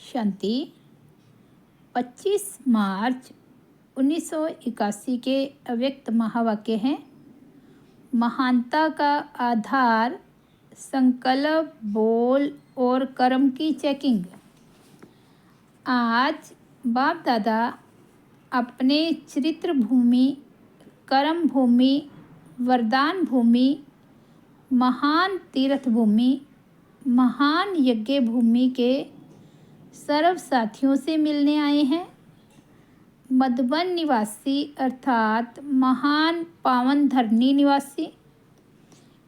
शांति। 25 मार्च 1981 के अव्यक्त महावाक्य हैं। महानता का आधार संकल्प, बोल और कर्म की चेकिंग। आज बाप दादा अपने चरित्र भूमि, कर्म भूमि, वरदान भूमि, महान तीर्थ भूमि, महान यज्ञ भूमि के सर्व साथियों से मिलने आए हैं। मधुबन निवासी अर्थात महान पावन धरनी निवासी।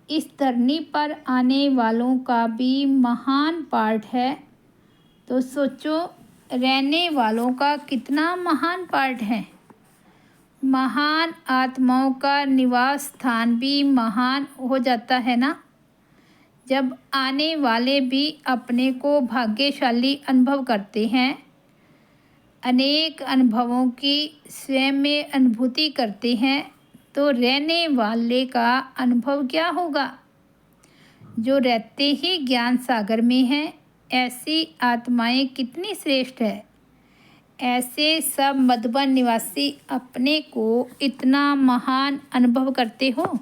इस धरनी पर आने वालों का भी महान पार्ट है, तो सोचो रहने वालों का कितना महान पार्ट है। महान आत्माओं का निवास स्थान भी महान हो जाता है ना, जब आने वाले भी अपने को भाग्यशाली अनुभव करते हैं। अनेक अनुभवों की स्वयं में अनुभूति करते हैं, तो रहने वाले का अनुभव क्या होगा। जो रहते ही ज्ञान सागर में हैं, ऐसी आत्माएं कितनी श्रेष्ठ है। ऐसे सब मधुबन निवासी अपने को इतना महान अनुभव करते हो।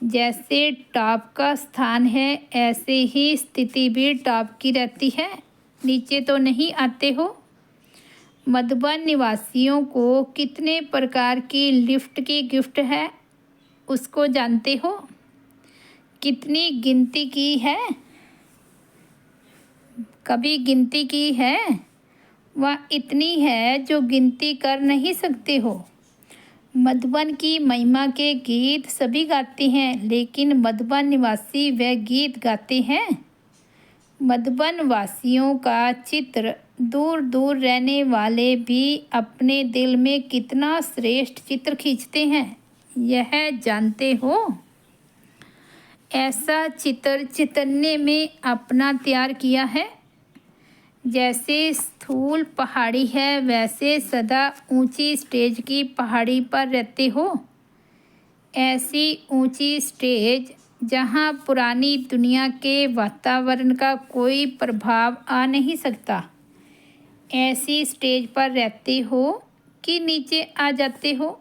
जैसे टॉप का स्थान है, ऐसे ही स्थिति भी टॉप की रहती है, नीचे तो नहीं आते हो। मधुबन निवासियों को कितने प्रकार की लिफ्ट की गिफ्ट है, उसको जानते हो। कितनी गिनती की है, कभी गिनती की है। वह इतनी है जो गिनती कर नहीं सकते हो। मधुबन की महिमा के गीत सभी गाते हैं, लेकिन मधुबन निवासी वह गीत गाते हैं। मधुबन वासियों का चित्र दूर दूर रहने वाले भी अपने दिल में कितना श्रेष्ठ चित्र खींचते हैं, यह जानते हो। ऐसा चित्र चैतन्य में अपना तैयार किया है। जैसे स्थूल पहाड़ी है, वैसे सदा ऊंची स्टेज की पहाड़ी पर रहते हो। ऐसी ऊंची स्टेज जहां पुरानी दुनिया के वातावरण का कोई प्रभाव आ नहीं सकता। ऐसी स्टेज पर रहते हो कि नीचे आ जाते हो।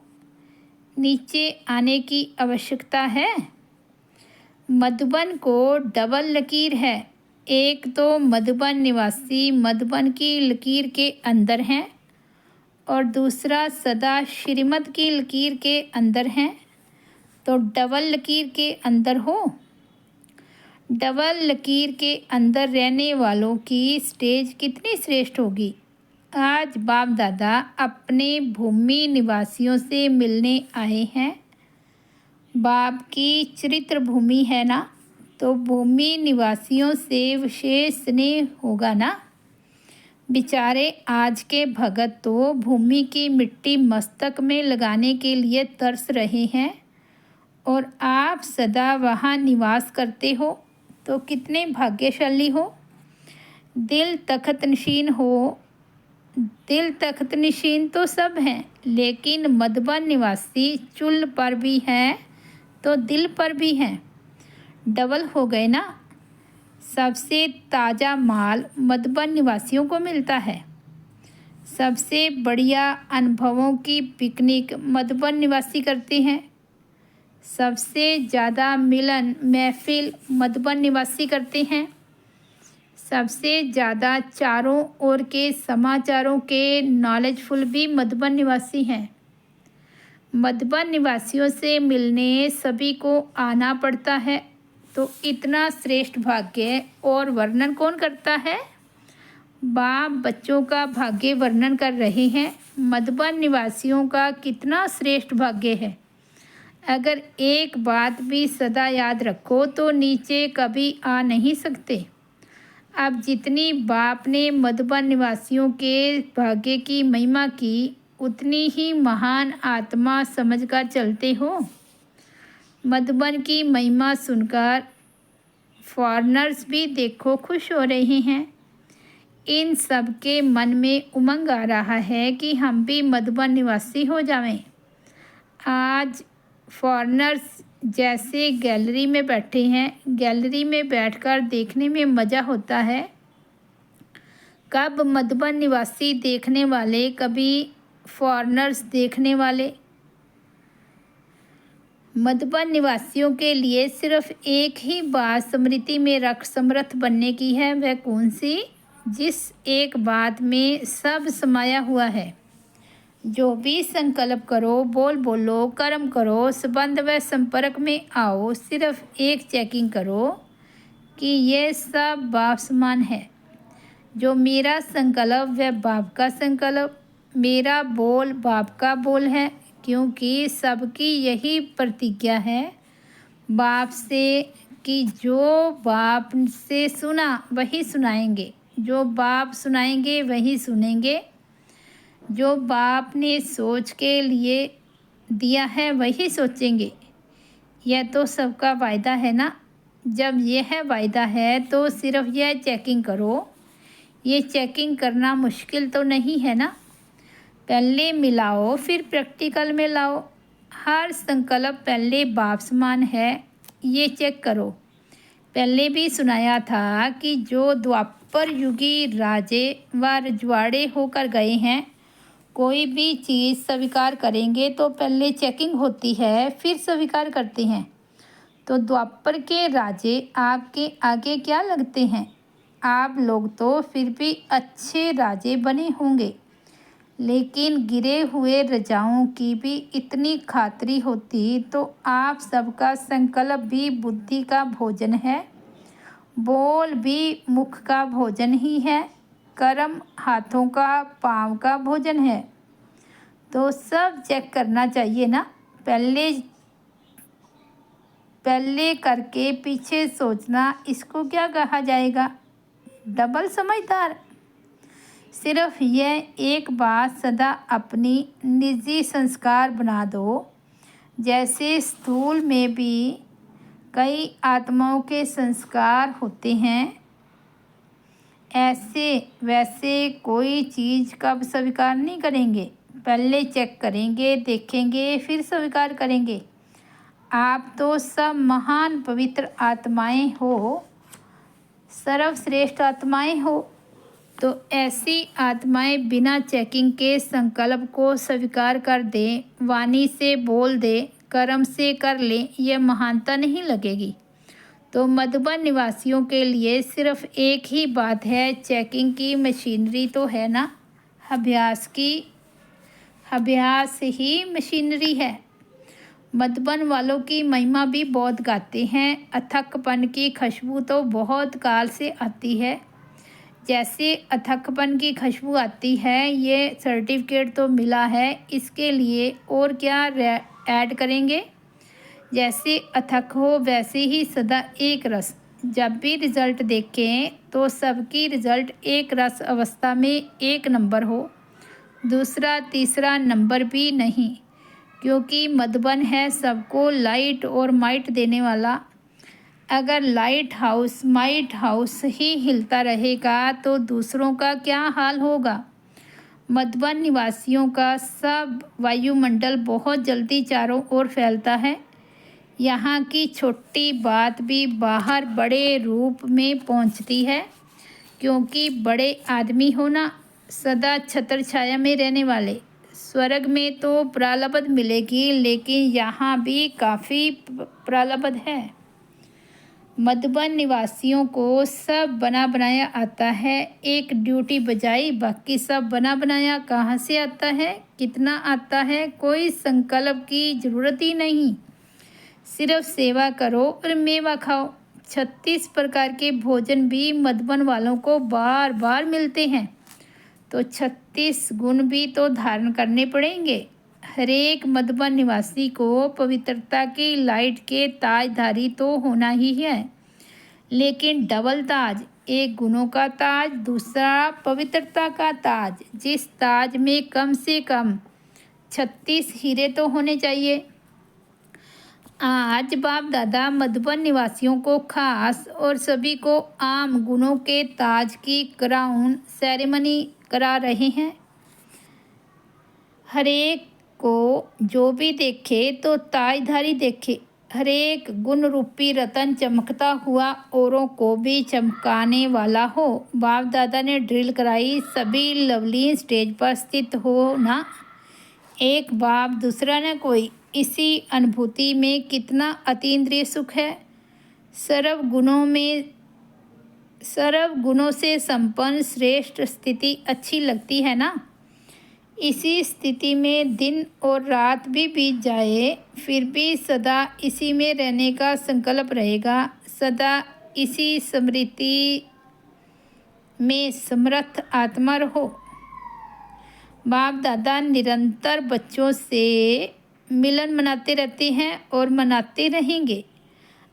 नीचे आने की आवश्यकता है। मधुबन को डबल लकीर है। एक तो मधुबन निवासी मधुबन की लकीर के अंदर हैं, और दूसरा सदा श्रीमत की लकीर के अंदर हैं, तो डबल लकीर के अंदर हो। डबल लकीर के अंदर रहने वालों की स्टेज कितनी श्रेष्ठ होगी। आज बाप दादा अपने भूमि निवासियों से मिलने आए हैं। बाप की चरित्र भूमि है ना, तो भूमि निवासियों से विशेष स्नेह होगा ना। बेचारे आज के भगत तो भूमि की मिट्टी मस्तक में लगाने के लिए तरस रहे हैं, और आप सदा वहाँ निवास करते हो, तो कितने भाग्यशाली हो। दिल तख्त नशीन हो। दिल तख्त नशीन तो सब हैं, लेकिन मधुबन निवासी चुल पर भी हैं, तो दिल पर भी हैं। डबल हो गए ना। सबसे ताज़ा माल मधुबन निवासियों को मिलता है। सबसे बढ़िया अनुभवों की पिकनिक मधुबन निवासी करते हैं। सबसे ज़्यादा मिलन महफिल मधुबन निवासी करते हैं। सबसे ज़्यादा चारों ओर के समाचारों के नॉलेजफुल भी मधुबन निवासी हैं। मधुबन निवासियों से मिलने सभी को आना पड़ता है, तो इतना श्रेष्ठ भाग्य और वर्णन कौन करता है। बाप बच्चों का भाग्य वर्णन कर रहे हैं। मधुबन निवासियों का कितना श्रेष्ठ भाग्य है। अगर एक बात भी सदा याद रखो, तो नीचे कभी आ नहीं सकते। अब जितनी बाप ने मधुबन निवासियों के भाग्य की महिमा की, उतनी ही महान आत्मा समझकर चलते हो। मधुबन की महिमा सुनकर फॉरेनर्स भी देखो खुश हो रहे हैं। इन सब के मन में उमंग आ रहा है कि हम भी मधुबन निवासी हो जाएं। आज फॉरेनर्स जैसे गैलरी में बैठे हैं, गैलरी में बैठकर देखने में मज़ा होता है, कब मधुबन निवासी देखने वाले, कभी फॉरेनर्स देखने वाले। मधुबन निवासियों के लिए सिर्फ एक ही बात स्मृति में रख समर्थ बनने की है। वह कौन सी? जिस एक बात में सब समाया हुआ है। जो भी संकल्प करो, बोल बोलो, कर्म करो, संबंध व संपर्क में आओ, सिर्फ एक चेकिंग करो कि ये सब बाप समान है। जो मेरा संकल्प वह बाप का संकल्प, मेरा बोल बाप का बोल है, क्योंकि सबकी यही प्रतिज्ञा है बाप से कि जो बाप से सुना वही सुनाएंगे, जो बाप सुनाएंगे वही सुनेंगे, जो बाप ने सोच के लिए दिया है वही सोचेंगे। यह तो सबका वायदा है ना। जब यह वायदा है तो सिर्फ यह चेकिंग करो। ये चेकिंग करना मुश्किल तो नहीं है ना। पहले मिलाओ फिर प्रैक्टिकल में लाओ। हर संकल्प पहले बाप समान है, ये चेक करो। पहले भी सुनाया था कि जो द्वापर युगी राजे व रजवाड़े होकर गए हैं, कोई भी चीज़ स्वीकार करेंगे तो पहले चेकिंग होती है, फिर स्वीकार करते हैं। तो द्वापर के राजे आपके आगे क्या लगते हैं? आप लोग तो फिर भी अच्छे राजे बने होंगे, लेकिन गिरे हुए राजाओं की भी इतनी खातिरी होती तो आप सबका संकल्प भी बुद्धि का भोजन है, बोल भी मुख का भोजन ही है, कर्म हाथों का पाँव का भोजन है। तो सब चेक करना चाहिए ना। पहले करके पीछे सोचना, इसको क्या कहा जाएगा? डबल समझदार। सिर्फ यह एक बात सदा अपनी निजी संस्कार बना दो। जैसे स्थूल में भी कई आत्माओं के संस्कार होते हैं, ऐसे वैसे कोई चीज़ कब स्वीकार नहीं करेंगे। पहले चेक करेंगे, देखेंगे, फिर स्वीकार करेंगे। आप तो सब महान पवित्र आत्माएं हो, सर्वश्रेष्ठ आत्माएं हो। तो ऐसी आत्माएं बिना चेकिंग के संकल्प को स्वीकार कर दें, वाणी से बोल दें, कर्म से कर लें, यह महानता नहीं लगेगी। तो मधुबन निवासियों के लिए सिर्फ एक ही बात है, चेकिंग की मशीनरी तो है ना। अभ्यास ही मशीनरी है। मधुबन वालों की महिमा भी बहुत गाते हैं। अथकपन की खुशबू तो बहुत काल से आती है। जैसे अथकपन की खुशबू आती है, ये सर्टिफिकेट तो मिला है, इसके लिए और क्या ऐड करेंगे? जैसे अथक हो वैसे ही सदा एक रस। जब भी रिज़ल्ट देखें तो सबकी रिज़ल्ट एक रस अवस्था में एक नंबर हो, दूसरा तीसरा नंबर भी नहीं, क्योंकि मधुबन है सबको लाइट और माइट देने वाला। अगर लाइट हाउस ही हिलता रहेगा तो दूसरों का क्या हाल होगा? मधुबन निवासियों का सब वायुमंडल बहुत जल्दी चारों ओर फैलता है। यहाँ की छोटी बात भी बाहर बड़े रूप में पहुँचती है, क्योंकि बड़े आदमी होना, सदा छत्र छाया में रहने वाले। स्वर्ग में तो प्रालब्ध मिलेगी, लेकिन यहाँ भी काफ़ी प्रालब्ध है। मधुबन निवासियों को सब बना बनाया आता है। एक ड्यूटी बजाई, बाकी सब बना बनाया कहाँ से आता है, कितना आता है, कोई संकल्प की ज़रूरत ही नहीं। सिर्फ सेवा करो और मेवा खाओ। 36 प्रकार के भोजन भी मधुबन वालों को बार बार मिलते हैं, तो 36 गुण भी तो धारण करने पड़ेंगे। हरेक मधुबन निवासी को पवित्रता की लाइट के ताजधारी तो होना ही है, लेकिन डबल ताज, एक गुणों का ताज, दूसरा पवित्रता का ताज। जिस ताज में कम से कम 36 हीरे तो होने चाहिए। आज बाप दादा मधुबन निवासियों को खास और सभी को आम गुणों के ताज की क्राउन सेरेमनी करा रहे हैं। हरेक को जो भी देखे तो ताजधारी देखे। हरेक गुण रूपी रतन चमकता हुआ औरों को भी चमकाने वाला हो। बाप दादा ने ड्रिल कराई, सभी लवली स्टेज पर स्थित हो ना, एक बाप दूसरा न कोई। इसी अनुभूति में कितना अतीन्द्रिय सुख है। सर्व गुणों से संपन्न श्रेष्ठ स्थिति अच्छी लगती है ना। इसी स्थिति में दिन और रात भी बीत जाए, फिर भी सदा इसी में रहने का संकल्प रहेगा। सदा इसी स्मृति में समर्थ आत्मा रहो। बाप दादा निरंतर बच्चों से मिलन मनाते रहते हैं और मनाते रहेंगे।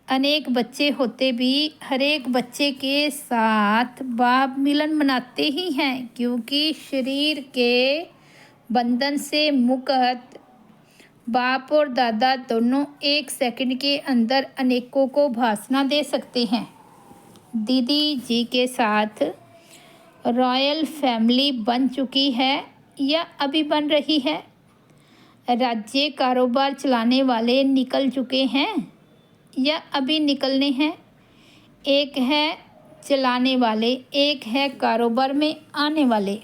अनेक बच्चे होते भी हर एक बच्चे के साथ बाप मिलन मनाते ही हैं, क्योंकि शरीर के बंधन से मुक्त बाप और दादा दोनों एक सेकंड के अंदर अनेकों को भाषण दे सकते हैं। दीदी जी के साथ रॉयल फैमिली बन चुकी है या अभी बन रही है। राज्य कारोबार चलाने वाले निकल चुके हैं या अभी निकलने हैं। एक है चलाने वाले, एक है कारोबार में आने वाले।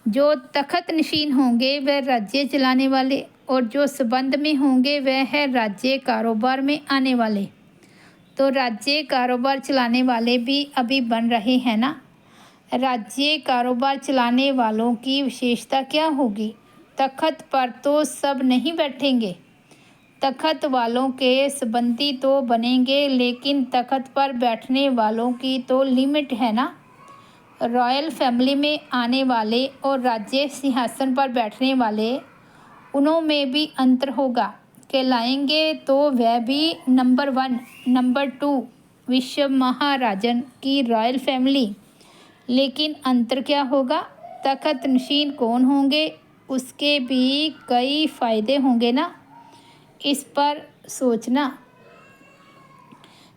जो तखत नशीन होंगे वह राज्य चलाने वाले, और जो संबंध में होंगे वह है राज्य कारोबार में आने वाले। तो राज्य कारोबार चलाने वाले भी अभी बन रहे हैं ना। राज्य कारोबार चलाने वालों की विशेषता क्या होगी? तखत पर तो सब नहीं बैठेंगे। तखत वालों के संबंधी तो बनेंगे, लेकिन तखत पर बैठने वालों की तो लिमिट है ना। रॉयल फैमिली में आने वाले और राज्य सिंहासन पर बैठने वाले, उनों में भी अंतर होगा। कहलाएंगे तो वह भी नंबर 1, नंबर 2 विश्व महाराजन की रॉयल फैमिली। लेकिन अंतर क्या होगा? तखत नशीन कौन होंगे, उसके भी कई फायदे होंगे ना। इस पर सोचना।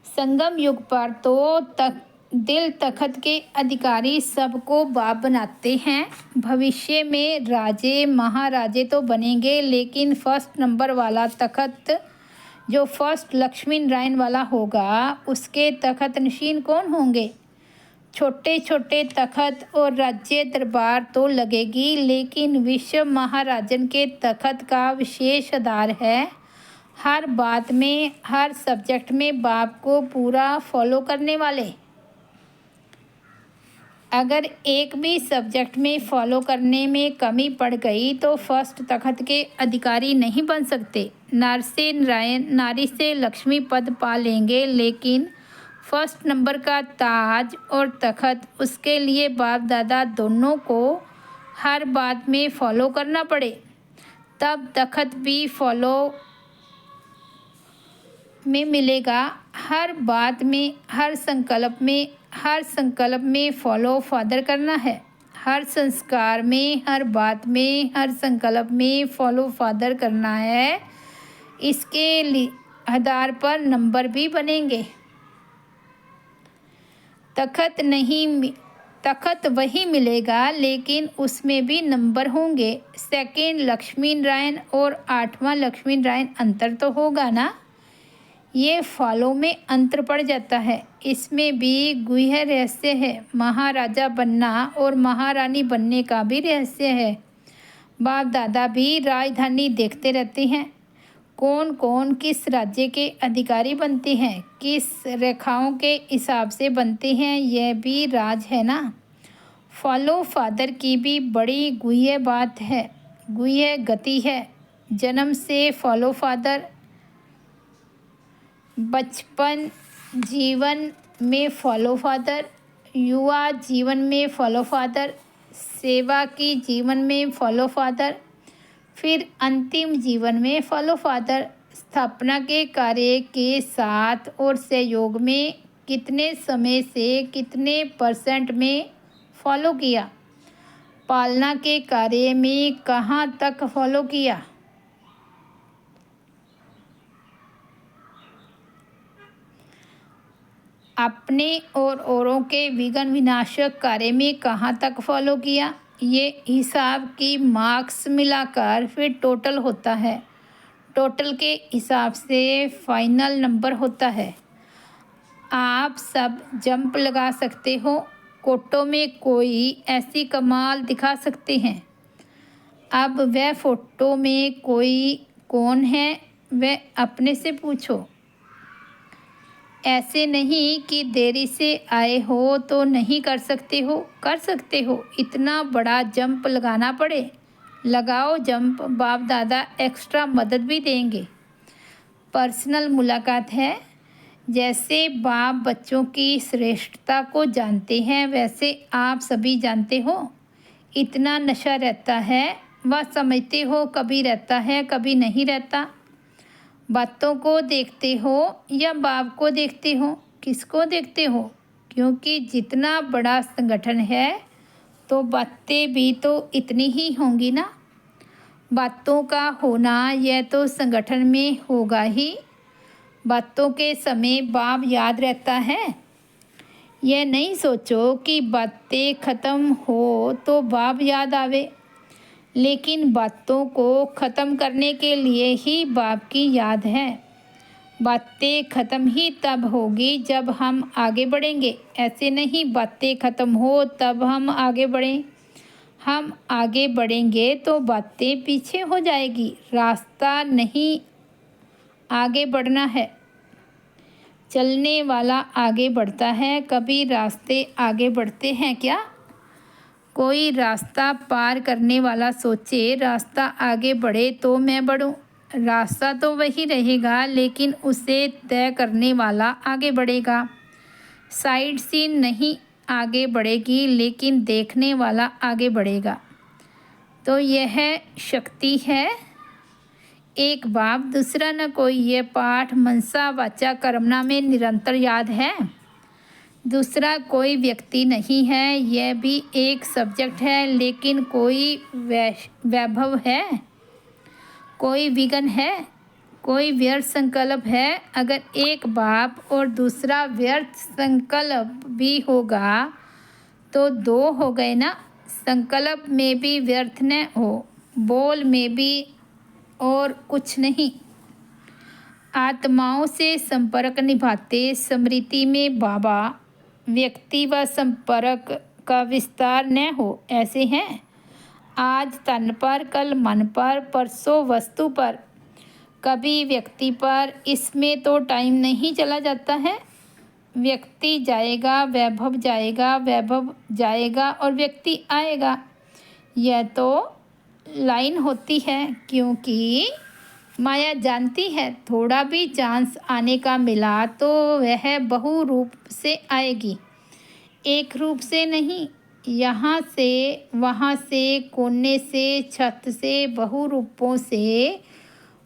संगम युग पर तो दिल तखत के अधिकारी सबको बाप बनाते हैं। भविष्य में राजे महाराजे तो बनेंगे, लेकिन फर्स्ट नंबर वाला तखत जो फर्स्ट लक्ष्मी नारायण वाला होगा, उसके तखत नशीन कौन होंगे? छोटे छोटे तखत और राज्य दरबार तो लगेगी, लेकिन विश्व महाराजन के तखत का विशेष आधार है हर बात में, हर सब्जेक्ट में बाप को पूरा फॉलो करने वाले। अगर एक भी सब्जेक्ट में फॉलो करने में कमी पड़ गई तो फर्स्ट तखत के अधिकारी नहीं बन सकते। नर से नारायण, नारी से लक्ष्मी पद पा लेंगे, लेकिन फर्स्ट नंबर का ताज और तखत, उसके लिए बाप दादा दोनों को हर बात में फॉलो करना पड़े, तब तखत भी फॉलो में मिलेगा। हर बात में, हर संकल्प में फॉलो फादर करना है। हर संस्कार में, हर बात में, हर संकल्प में फॉलो फादर करना है। इसके आधार पर नंबर भी बनेंगे। तखत वही मिलेगा, लेकिन उसमें भी नंबर होंगे। सेकंड लक्ष्मी नारायण और 8वां लक्ष्मी नारायण, अंतर तो होगा ना। ये फॉलो में अंतर पड़ जाता है। इसमें भी गुह्य रहस्य है। महाराजा बनना और महारानी बनने का भी रहस्य है। बाप दादा भी राजधानी देखते रहते हैं। कौन कौन किस राज्य के अधिकारी बनते हैं, किस रेखाओं के हिसाब से बनते हैं, यह भी राज है ना। फॉलो फादर की भी बड़ी गुह्य बात है, गुह्य गति है। जन्म से फॉलो फादर, बचपन जीवन में फॉलो फादर, युवा जीवन में फॉलो फादर, सेवा की जीवन में फॉलो फादर, फिर अंतिम जीवन में फॉलो फादर। स्थापना के कार्य के साथ और सहयोग में कितने समय से कितने % में फॉलो किया, पालना के कार्य में कहाँ तक फॉलो किया, अपने और औरों के विघ्न विनाशक कार्य में कहाँ तक फॉलो किया। ये हिसाब की मार्क्स मिलाकर फिर टोटल होता है। टोटल के हिसाब से फाइनल नंबर होता है। आप सब जंप लगा सकते हो, कोटों में कोई ऐसी कमाल दिखा सकते हैं। अब वह फ़ोटो में कोई कौन है, वह अपने से पूछो। ऐसे नहीं कि देरी से आए हो तो नहीं कर सकते हो, कर सकते हो। इतना बड़ा जंप लगाना पड़े, लगाओ जंप, बाप दादा एक्स्ट्रा मदद भी देंगे। पर्सनल मुलाकात है। जैसे बाप बच्चों की श्रेष्ठता को जानते हैं, वैसे आप सभी जानते हो। इतना नशा रहता है, वह समझते हो, कभी रहता है कभी नहीं रहता। बातों को देखते हो या बाप को देखते हो, किसको देखते हो? क्योंकि जितना बड़ा संगठन है तो बातें भी तो इतनी ही होंगी ना। बातों का होना यह तो संगठन में होगा ही। बातों के समय बाप याद रहता है। यह नहीं सोचो कि बातें ख़त्म हो तो बाप याद आवे, लेकिन बातों को ख़त्म करने के लिए ही बाप की याद है। बातें ख़त्म ही तब होगी जब हम आगे बढ़ेंगे। ऐसे नहीं बातें ख़त्म हो तब हम आगे बढ़ें। हम आगे बढ़ेंगे तो बातें पीछे हो जाएगी। रास्ता नहीं आगे बढ़ना है, चलने वाला आगे बढ़ता है। कभी रास्ते आगे बढ़ते हैं क्या? कोई रास्ता पार करने वाला सोचे रास्ता आगे बढ़े तो मैं बढ़ूं। रास्ता तो वही रहेगा, लेकिन उसे तय करने वाला आगे बढ़ेगा। साइड सीन नहीं आगे बढ़ेगी, लेकिन देखने वाला आगे बढ़ेगा। तो यह शक्ति है। एक बाप दूसरा न कोई। ये पाठ मनसा वाचा कर्मणा में निरंतर याद है। दूसरा कोई व्यक्ति नहीं है, यह भी एक सब्जेक्ट है, लेकिन कोई वैभव है, कोई विघन है, कोई व्यर्थ संकल्प है। अगर एक बाप और दूसरा व्यर्थ संकल्प भी होगा तो दो हो गए ना। संकल्प में भी व्यर्थ न हो, बोल में भी और कुछ नहीं। आत्माओं से संपर्क निभाते स्मृति में बाबा, व्यक्ति व संपर्क का विस्तार न हो, ऐसे हैं। आज तन पर, कल मन पर, परसों वस्तु पर, कभी व्यक्ति पर। इसमें तो टाइम नहीं चला जाता है। व्यक्ति जाएगा, वैभव जाएगा, वैभव जाएगा और व्यक्ति आएगा। यह तो लाइन होती है, क्योंकि माया जानती है थोड़ा भी चांस आने का मिला तो वह बहु रूप से आएगी, एक रूप से नहीं। यहाँ से, वहाँ से, कोने से, छत से, बहु रूपों से,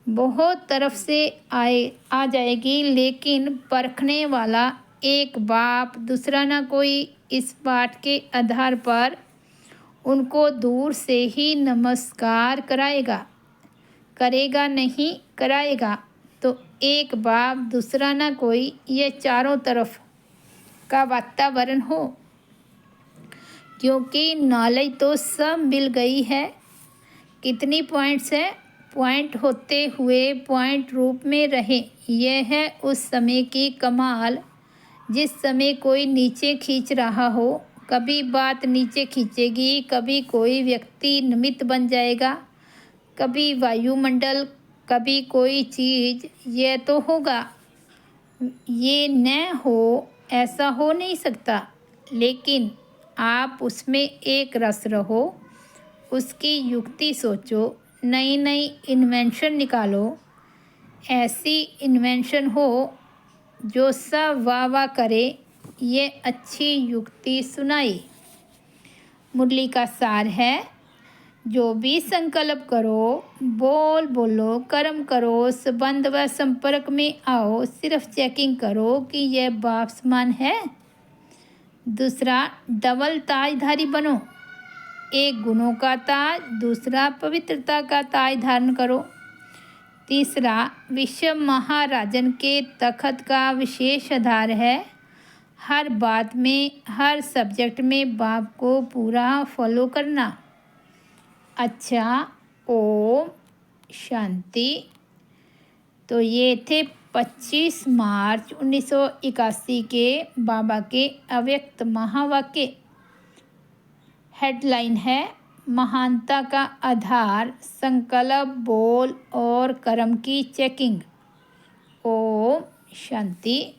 बहुत तरफ से आ जाएगी। लेकिन परखने वाला एक बाप दूसरा ना कोई। इस पाठ के आधार पर उनको दूर से ही नमस्कार कराएगा, करेगा नहीं, कराएगा। तो एक बाप दूसरा ना कोई, ये चारों तरफ का वातावरण हो। क्योंकि नॉलेज तो सब मिल गई है। कितनी पॉइंट्स है, पॉइंट होते हुए पॉइंट रूप में रहे। यह है उस समय की कमाल, जिस समय कोई नीचे खींच रहा हो। कभी बात नीचे खींचेगी, कभी कोई व्यक्ति निमित्त बन जाएगा, कभी वायुमंडल, कभी कोई चीज़। यह तो होगा, ये न हो ऐसा हो नहीं सकता। लेकिन आप उसमें एक रस रहो, उसकी युक्ति सोचो, नई नई इन्वेंशन निकालो। ऐसी इन्वेंशन हो जो सब वाह वाह करे। ये अच्छी युक्ति सुनाई। मुरली का सार है, जो भी संकल्प करो, बोल बोलो, कर्म करो, संबंध व संपर्क में आओ, सिर्फ चेकिंग करो कि यह बाप समान है। दूसरा, डबल ताजधारी बनो। एक गुणों का ताज, दूसरा पवित्रता का ताज धारण करो। तीसरा, विश्व महाराजन के तखत का विशेष आधार है। हर बात में, हर सब्जेक्ट में बाप को पूरा फॉलो करना। अच्छा, ओम शांति। तो ये थे 25 मार्च 1981 के बाबा के अव्यक्त महावाक्य। हेडलाइन है महानता का आधार संकल्प, बोल और कर्म की चेकिंग। ओम शांति।